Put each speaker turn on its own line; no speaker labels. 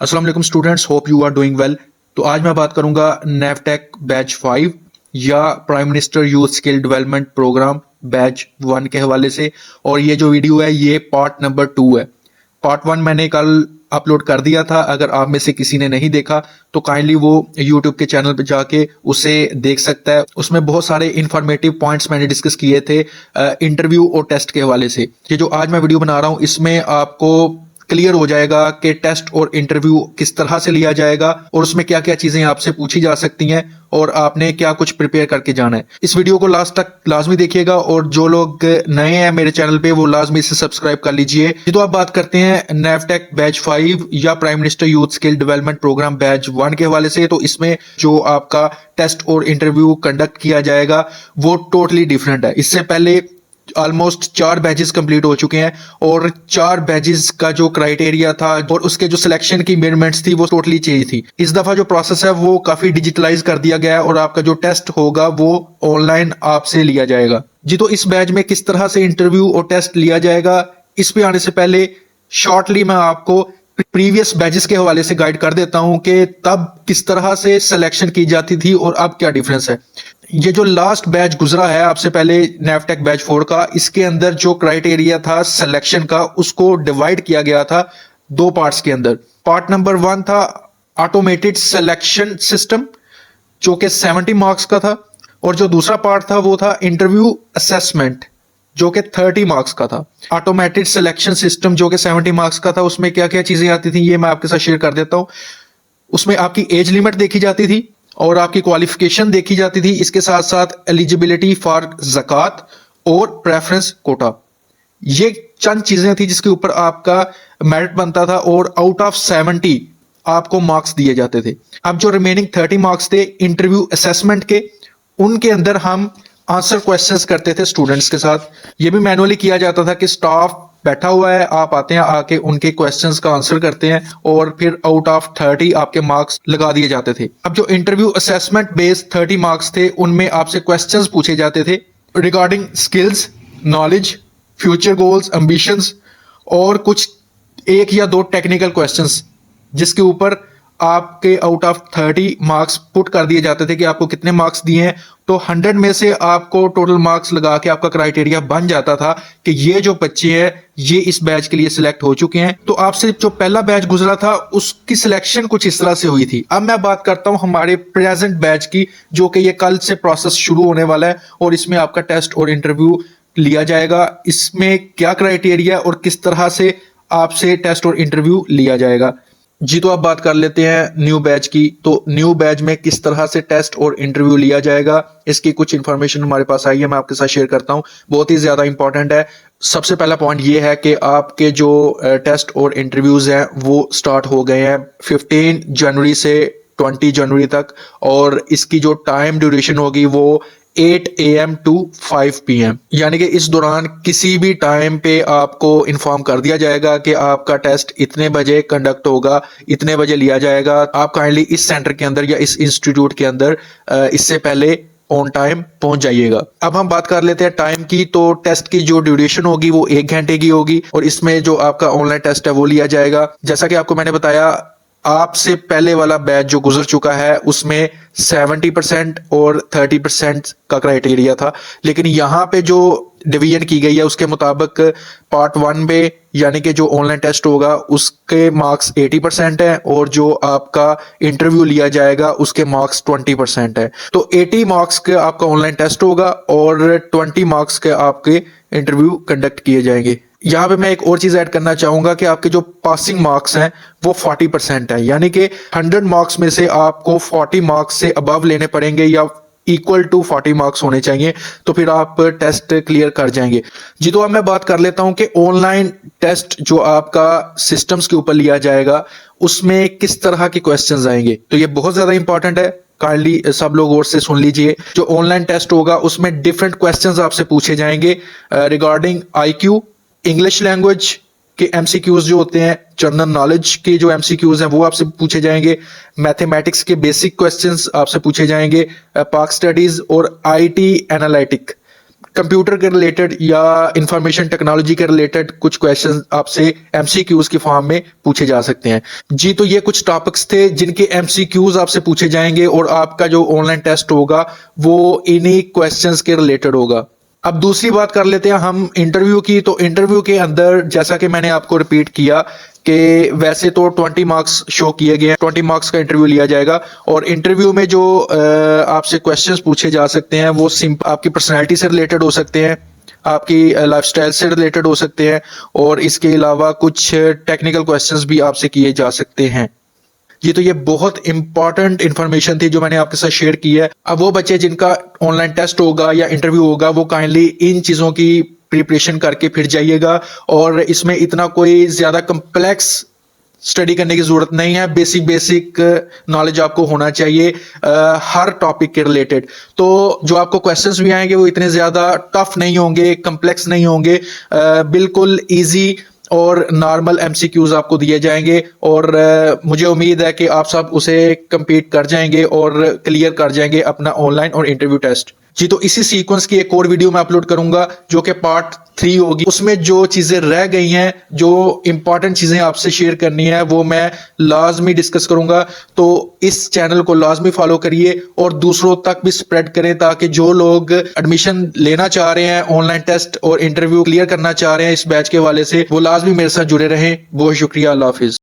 अस्सलाम वालेकुम students, hope you are doing well. तो आज मैं बात करूंगा नेवटेक बैच 5 या prime minister youth skill development programme batch 1 के हवाले से। और ये जो वीडियो है ये पार्ट नंबर 2 है। पार्ट 1 मैंने कल अपलोड कर दिया था। अगर आप में से किसी ने नहीं देखा तो काइंडली वो यूट्यूब के चैनल पे जाके उसे देख सकता है। उसमें बहुत सारे इंफॉर्मेटिव पॉइंट्स मैंने डिस्कस किए थे इंटरव्यू और टेस्ट के हवाले से। ये जो आज मैं वीडियो बना रहा हूँ इसमें आपको क्लियर हो जाएगा कि टेस्ट और इंटरव्यू किस तरह से लिया जाएगा और उसमें क्या क्या चीजें आपसे पूछी जा सकती हैं और आपने क्या कुछ प्रिपेयर करके जाना है। इस वीडियो को लास्ट तक लाजमी देखिएगा और जो लोग नए हैं मेरे चैनल पे वो लाजमी से सब्सक्राइब कर लीजिए। तो आप बात करते हैं नेवटेक बैच 5 या prime minister youth skill development programme batch 1 के हवाले से। तो इसमें जो आपका टेस्ट और इंटरव्यू कंडक्ट किया जाएगा वो टोटली डिफरेंट है। इससे पहले ऑलमोस्ट 4 बैचेस कंप्लीट हो चुके हैं और 4 बैचेस का जो क्राइटेरिया था और उसके जो सिलेक्शन की मेजरमेंट्स थी वो टोटली चेंज थी। इस दफा जो प्रोसेस है वो काफी डिजिटलाइज कर दिया गया है और आपका जो टेस्ट होगा वो ऑनलाइन आपसे लिया जाएगा जी। तो इस बैच में किस तरह से इंटरव्यू और टेस्ट लिया जाएगा इस पे आने से पहले शॉर्टली मैं आपको प्रीवियस बैचेस के हवाले से गाइड कर देता हूं कि तब किस तरह से सिलेक्शन की जाती थी और अब क्या डिफरेंस है। ये जो लास्ट बैच गुजरा है आपसे पहले नेवटेक बैच 4 का, इसके अंदर जो क्राइटेरिया था सिलेक्शन का उसको डिवाइड किया गया था 2 पार्ट्स के अंदर। पार्ट नंबर 1 था ऑटोमेटेड सिलेक्शन सिस्टम जो कि 70 मार्क्स का था और जो दूसरा पार्ट था वो था इंटरव्यू असेसमेंट जो कि 30 मार्क्स का था। ऑटोमेटेड सिलेक्शन सिस्टम जो कि 70 मार्क्स का था उसमें क्या क्या चीजें आती थी ये मैं आपके साथ शेयर कर देता हूं। उसमें आपकी एज लिमिट देखी जाती थी और आपकी क्वालिफिकेशन देखी जाती थी। इसके साथ साथ एलिजिबिलिटी फॉर ज़कात और प्रेफरेंस कोटा, ये चंद चीजें थी जिसके ऊपर आपका मेरिट बनता था और आउट ऑफ 70 आपको मार्क्स दिए जाते थे। अब जो रिमेनिंग 30 मार्क्स थे इंटरव्यू असेसमेंट के, उनके अंदर हम आंसर क्वेश्चंस करते थे स्टूडेंट्स के साथ। ये भी मैनुअली किया जाता था कि स्टाफ बैठा हुआ है, आप आते हैं, आके उनके क्वेश्चंस का आंसर करते हैं और फिर आउट ऑफ 30 आपके मार्क्स लगा दिए जाते थे। अब जो इंटरव्यू असेसमेंट बेस्ड 30 मार्क्स थे उनमें आपसे क्वेश्चंस पूछे जाते थे regarding skills, knowledge, future goals, ambitions और कुछ 1 या 2 टेक्निकल क्वेश्चंस जिसके ऊपर आपके आउट ऑफ 30 मार्क्स पुट कर दिए जाते थे कि आपको कितने मार्क्स दिए हैं। तो 100 में से आपको टोटल मार्क्स लगा के आपका क्राइटेरिया बन जाता था कि ये जो बच्चे हैं ये इस बैच के लिए सिलेक्ट हो चुके हैं। तो आपसे जो पहला बैच गुजरा था उसकी सिलेक्शन कुछ इस तरह से हुई थी। अब मैं बात करता हूं हमारे प्रेजेंट बैच की जो कि ये कल से प्रोसेस शुरू होने वाला है और इसमें आपका टेस्ट और इंटरव्यू लिया जाएगा। इसमें क्या क्राइटेरिया और किस तरह से आपसे टेस्ट और इंटरव्यू लिया जाएगा जी। तो आप बात कर लेते हैं न्यू बैच की। तो न्यू बैच में किस तरह से टेस्ट और इंटरव्यू लिया जाएगा इसकी कुछ इंफॉर्मेशन हमारे पास आई है, मैं आपके साथ शेयर करता हूं। बहुत ही ज्यादा इंपॉर्टेंट है। सबसे पहला पॉइंट ये है कि आपके जो टेस्ट और इंटरव्यूज हैं वो स्टार्ट हो गए हैं 15 जनवरी से 20 जनवरी तक और इसकी जो टाइम ड्यूरेशन होगी वो 8 AM to 5 PM, यानी कि इस दौरान किसी भी टाइम पे आपको इन्फॉर्म कर दिया जाएगा कि आपका टेस्ट इतने बजे कंडक्ट होगा, इतने बजे लिया जाएगा। आप काइंडली इस सेंटर के अंदर या इस इंस्टीट्यूट के अंदर इससे पहले ऑन टाइम पहुंच जाइएगा। अब हम बात कर लेते हैं टाइम की। तो टेस्ट की जो ड्यूरेशन होगी वो 1 घंटे की होगी और इसमें जो आपका ऑनलाइन टेस्ट है वो लिया जाएगा। जैसा कि आपको मैंने बताया आपसे पहले वाला बैच जो गुजर चुका है उसमें 70% और 30% का क्राइटेरिया था, लेकिन यहाँ पे जो डिवीजन की गई है उसके मुताबिक पार्ट 1 में यानी कि जो ऑनलाइन टेस्ट होगा उसके मार्क्स 80% है और जो आपका इंटरव्यू लिया जाएगा उसके मार्क्स 20% है। तो 80 मार्क्स के आपका ऑनलाइन टेस्ट होगा और 20 मार्क्स के आपके इंटरव्यू कंडक्ट किए जाएंगे। यहाँ पे मैं एक और चीज ऐड करना चाहूंगा कि आपके जो पासिंग मार्क्स हैं वो 40% है, यानी कि 100 मार्क्स में से आपको 40 मार्क्स से अबव लेने पड़ेंगे या इक्वल टू 40 मार्क्स होने चाहिए, तो फिर आप टेस्ट क्लियर कर जाएंगे जी। तो अब मैं बात कर लेता हूं कि ऑनलाइन टेस्ट जो आपका सिस्टम्स के ऊपर लिया जाएगा उसमें किस तरह के क्वेश्चंस आएंगे। तो ये बहुत ज्यादा इंपॉर्टेंट है, काइंडली सब लोग और से सुन लीजिए। जो ऑनलाइन टेस्ट होगा उसमें डिफरेंट क्वेश्चंस आपसे पूछे जाएंगे रिगार्डिंग IQ, इंग्लिश लैंग्वेज के MCQs जो होते हैं, जनरल नॉलेज के जो MCQs हैं वो आपसे पूछे जाएंगे, मैथमेटिक्स के बेसिक क्वेश्चंस आपसे पूछे जाएंगे, पाक स्टडीज और IT एनालिटिक कंप्यूटर के रिलेटेड या इंफॉर्मेशन टेक्नोलॉजी के रिलेटेड कुछ क्वेश्चन आपसे एमसीक्यूज के फॉर्म में पूछे जा सकते हैं। जी, तो ये कुछ टॉपिक्स थे जिनके एमसीक्यूज आपसे पूछे जाएंगे और आपका जो ऑनलाइन टेस्ट होगा वो इन्हीं क्वेश्चंस के रिलेटेड होगा। अब दूसरी बात कर लेते हैं हम इंटरव्यू की। तो इंटरव्यू के अंदर जैसा कि मैंने आपको रिपीट किया कि वैसे तो 20 मार्क्स शो किए गए हैं, 20 मार्क्स का इंटरव्यू लिया जाएगा और इंटरव्यू में जो आपसे क्वेश्चंस पूछे जा सकते हैं वो आपकी पर्सनैलिटी से रिलेटेड हो सकते हैं, आपकी लाइफस्टाइल से रिलेटेड हो सकते हैं और इसके अलावा कुछ टेक्निकल क्वेश्चंस भी आपसे किए जा सकते हैं। जी, तो ये बहुत इंपॉर्टेंट इंफॉर्मेशन थी जो मैंने आपके साथ शेयर की है। अब वो बच्चे जिनका ऑनलाइन टेस्ट होगा या इंटरव्यू होगा वो काइंडली इन चीजों की प्रिपरेशन करके फिर जाइएगा और इसमें इतना कोई ज्यादा कम्प्लेक्स स्टडी करने की जरूरत नहीं है। बेसिक नॉलेज आपको होना चाहिए हर टॉपिक के रिलेटेड। तो जो आपको क्वेश्चंस भी आएंगे वो इतने ज्यादा टफ नहीं होंगे, कम्प्लेक्स नहीं होंगे, बिल्कुल इजी और नॉर्मल एमसीक्यूज आपको दिए जाएंगे और मुझे उम्मीद है कि आप सब उसे कंप्लीट कर जाएंगे और क्लियर कर जाएंगे अपना ऑनलाइन और इंटरव्यू टेस्ट। जी, तो इसी सीक्वेंस की एक और वीडियो मैं अपलोड करूंगा जो कि पार्ट 3 होगी। उसमें जो चीजें रह गई हैं, जो इंपॉर्टेंट चीजें आपसे शेयर करनी है वो मैं लाजमी डिस्कस करूंगा। तो इस चैनल को लाजमी फॉलो करिए और दूसरों तक भी स्प्रेड करें ताकि जो लोग एडमिशन लेना चाह रहे हैं, ऑनलाइन टेस्ट और इंटरव्यू क्लियर करना चाह रहे हैं इस बैच के हवाले से, वो लाजमी मेरे साथ जुड़े रहें। बहुत शुक्रिया। अल्लाह हाफिज।